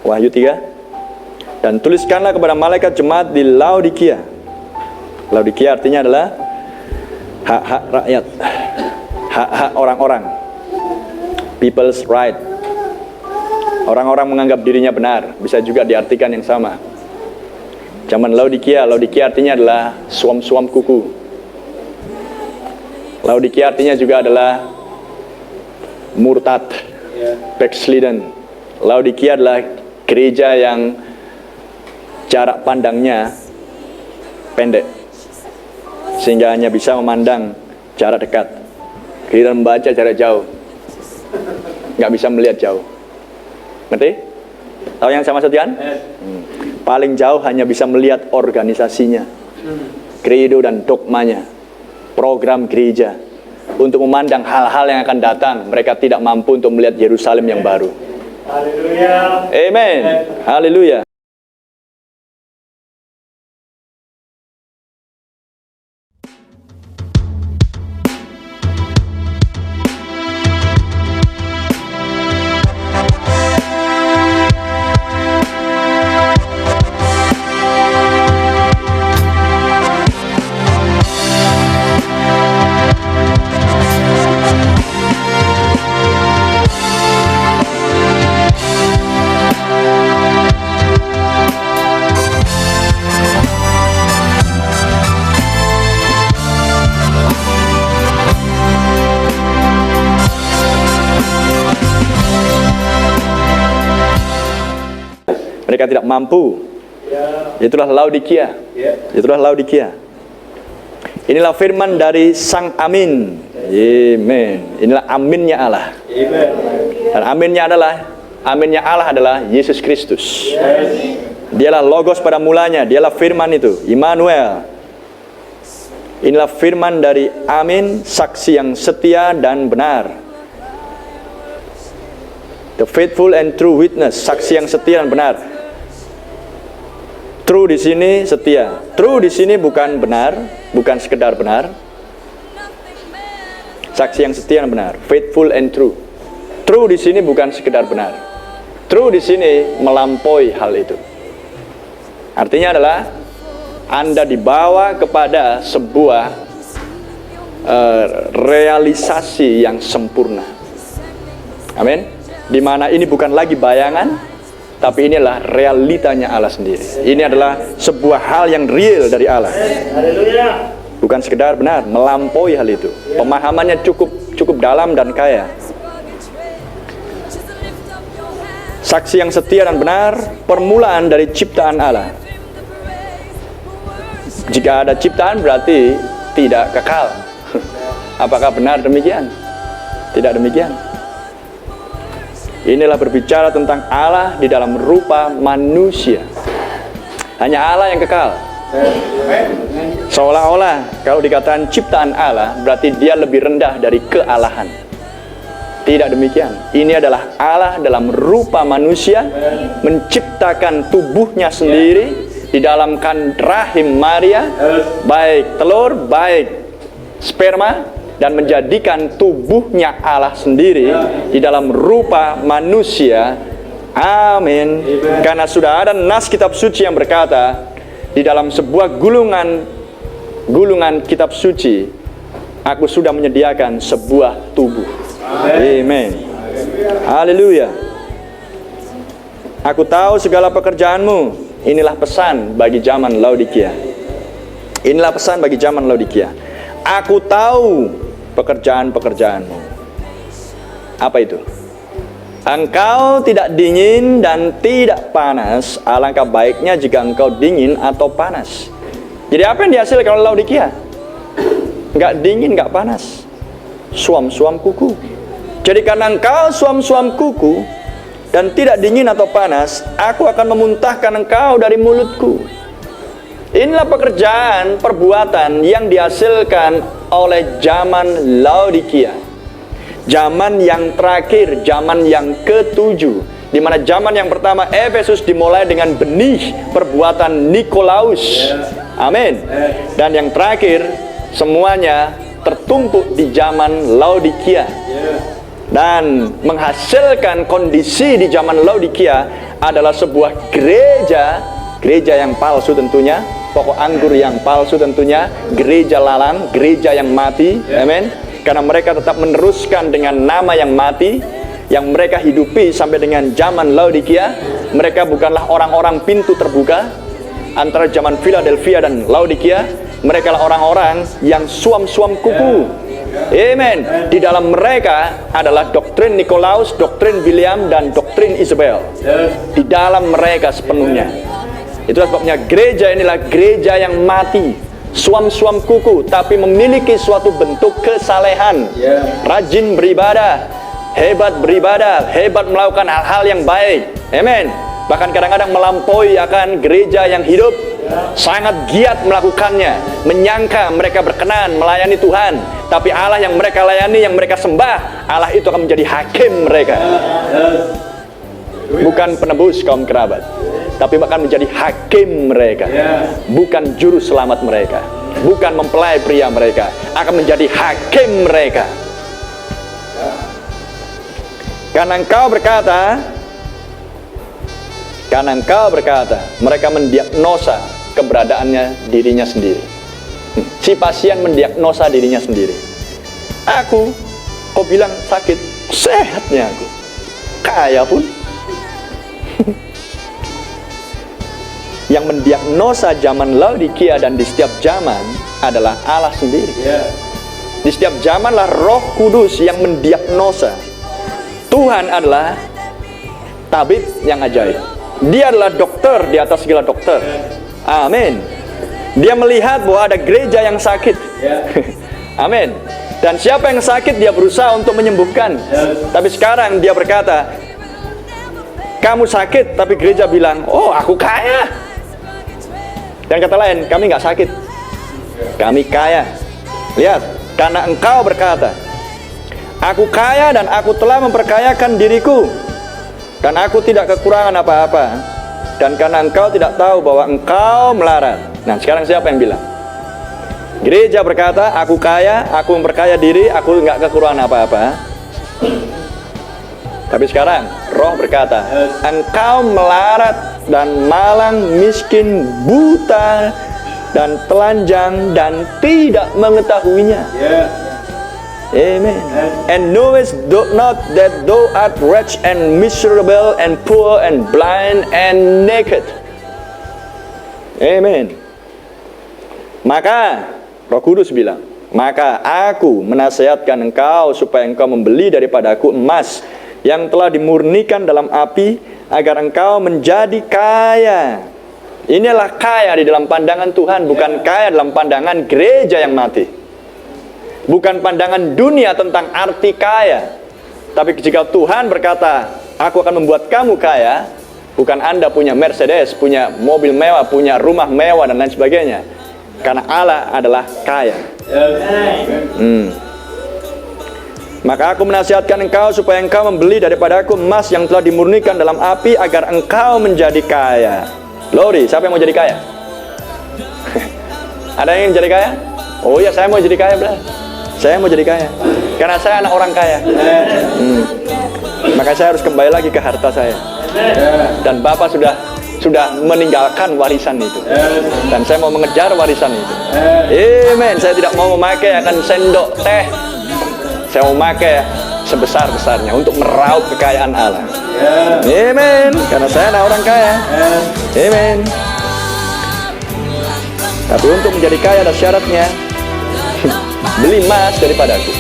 Wahyu 3. Dan tuliskanlah kepada malaikat jemaat di Laodikia. Laodikia artinya adalah hak-hak rakyat, hak-hak orang-orang, people's right. Orang-orang menganggap dirinya benar, bisa juga diartikan yang sama. Zaman Laodikia, Laodikia artinya adalah suam-suam kuku. Laodikia artinya juga adalah murtad, backslidden. Laodikia adalah gereja yang jarak pandangnya pendek, sehingga hanya bisa memandang jarak dekat. Kita membaca jarak jauh, nggak bisa melihat jauh. Ngerti? Tahu yang sama maksudkan? Paling jauh hanya bisa melihat organisasinya, kredo dan dogmanya, program gereja. Untuk memandang hal-hal yang akan datang, mereka tidak mampu untuk melihat Yerusalem yang baru. Haleluya. Amen. Haleluya. Mereka tidak mampu. Itulah Laodikia. Itulah Laodikia. Inilah firman dari Sang Amin. Amen. Inilah aminnya Allah. Dan aminnya Allah adalah Yesus Kristus. Dialah Logos pada mulanya. Dialah firman itu, Immanuel. Inilah firman dari Amin, saksi yang setia dan benar. The faithful and true witness, saksi yang setia dan benar. True di sini setia. True di sini bukan benar, bukan sekedar benar. Saksi yang setia dan benar. Faithful and true. True di sini bukan sekedar benar. True di sini melampaui hal itu. Artinya adalah Anda dibawa kepada sebuah realisasi yang sempurna. Amin. Di mana ini bukan lagi bayangan, tapi inilah realitanya Allah sendiri. Ini adalah sebuah hal yang real dari Allah. Bukan sekedar benar, melampaui hal itu. Pemahamannya cukup dalam dan kaya. Saksi yang setia dan benar, permulaan dari ciptaan Allah. Jika ada ciptaan berarti tidak kekal. Apakah benar demikian? Tidak demikian. Inilah berbicara tentang Allah di dalam rupa manusia. Hanya Allah yang kekal. Seolah-olah kalau dikatakan ciptaan Allah, berarti dia lebih rendah dari kealahan. Tidak demikian. Ini adalah Allah dalam rupa manusia, menciptakan tubuhnya sendiri di dalam rahim Maria, baik telur, baik sperma, dan menjadikan tubuhnya Allah sendiri di dalam rupa manusia. Amin. Karena sudah ada nas kitab suci yang berkata, di dalam sebuah gulungan kitab suci, aku sudah menyediakan sebuah tubuh. Amin. Haleluya. Aku tahu segala pekerjaanmu. Inilah pesan bagi zaman Laodikia. Inilah pesan bagi zaman Laodikia. Aku tahu pekerjaan-pekerjaanmu. Apa itu? Engkau tidak dingin dan tidak panas. Alangkah baiknya jika engkau dingin atau panas. Jadi apa yang dihasilkan oleh Laodikia? Enggak dingin, enggak panas. Suam-suam kuku. Jadi karena engkau suam-suam kuku dan tidak dingin atau panas, aku akan memuntahkan engkau dari mulutku. Inilah pekerjaan, perbuatan yang dihasilkan oleh zaman Laodikia. Zaman yang terakhir, zaman yang ketujuh, di mana zaman yang pertama Efesus dimulai dengan benih perbuatan Nikolaus. Amin. Dan yang terakhir semuanya tertumpuk di zaman Laodikia. dan menghasilkan kondisi di zaman Laodikia adalah sebuah gereja yang palsu tentunya, pokok anggur yang palsu tentunya, gereja lalang, gereja yang mati, amin. Karena mereka tetap meneruskan dengan nama yang mati, yang mereka hidupi sampai dengan zaman Laodikia. Mereka bukanlah orang-orang pintu terbuka antara zaman Philadelphia dan Laodikia. Mereka lah orang-orang yang suam-suam kuku. Amen. Di dalam mereka adalah doktrin Nikolaus, doktrin William, dan doktrin Isabel. Di dalam mereka sepenuhnya. Itulah sebabnya gereja inilah gereja yang mati, suam-suam kuku, tapi memiliki suatu bentuk kesalehan. Rajin beribadah, hebat melakukan hal-hal yang baik. Amen. Bahkan kadang-kadang melampaui akan gereja yang hidup, sangat giat melakukannya, menyangka mereka berkenan melayani Tuhan, tapi Allah yang mereka layani, yang mereka sembah, Allah itu akan menjadi hakim mereka, bukan penebus kaum kerabat, tapi bahkan menjadi hakim mereka, bukan juru selamat mereka, bukan mempelai pria mereka, akan menjadi hakim mereka. Karena engkau berkata, mereka mendiagnosa keberadaannya dirinya sendiri. Si pasien mendiagnosa dirinya sendiri. Kau bilang sakit, sehatnya aku, kaya pun. Yang mendiagnosa zaman Laodikia dan di setiap zaman adalah Allah sendiri. Di setiap zamanlah Roh Kudus yang mendiagnosa. Tuhan adalah tabib yang ajaib. Dia adalah dokter di atas segala dokter. Amin. Dia melihat bahwa ada gereja yang sakit. Amin. Dan siapa yang sakit dia berusaha untuk menyembuhkan. Tapi sekarang dia berkata, kamu sakit, tapi gereja bilang, oh aku kaya. Dan kata lain, kami nggak sakit, kami kaya. Lihat, karena engkau berkata, aku kaya dan aku telah memperkayakan diriku, dan aku tidak kekurangan apa-apa. Dan karena engkau tidak tahu bahwa engkau melarat. Nah sekarang siapa yang bilang? Gereja berkata, aku kaya, aku memperkaya diri, aku nggak kekurangan apa-apa. Tapi sekarang Roh berkata, engkau melarat dan malang, miskin, buta, dan telanjang, dan tidak mengetahuinya. Amen. And knowest not that thou art wretched and miserable and poor and blind and naked. Amen. Maka Roh Kudus bilang, maka aku menasihatkan engkau supaya engkau membeli daripadaku emas yang telah dimurnikan dalam api, agar engkau menjadi kaya. Inilah kaya di dalam pandangan Tuhan, bukan kaya dalam pandangan gereja yang mati. Bukan pandangan dunia tentang arti kaya. Tapi jika Tuhan berkata, aku akan membuat kamu kaya, bukan Anda punya Mercedes, punya mobil mewah, punya rumah mewah, dan lain sebagainya. Karena Allah adalah kaya. Maka aku menasihatkan engkau supaya engkau membeli daripadaku emas yang telah dimurnikan dalam api, agar engkau menjadi kaya. Lori, siapa yang mau jadi kaya? Ada yang ingin jadi kaya? Oh iya, saya mau jadi kaya, belas. Saya mau jadi kaya, karena saya anak orang kaya. Maka saya harus kembali lagi ke harta saya. Dan Bapak sudah meninggalkan warisan itu. Dan saya mau mengejar warisan itu. Amen. Saya tidak mau memakai akan sendok teh. Saya mau memakai sebesar-besarnya untuk meraup kekayaan Allah. Amen. Karena saya anak orang kaya. Amen. Tapi untuk menjadi kaya ada syaratnya. Beli emas daripadaku.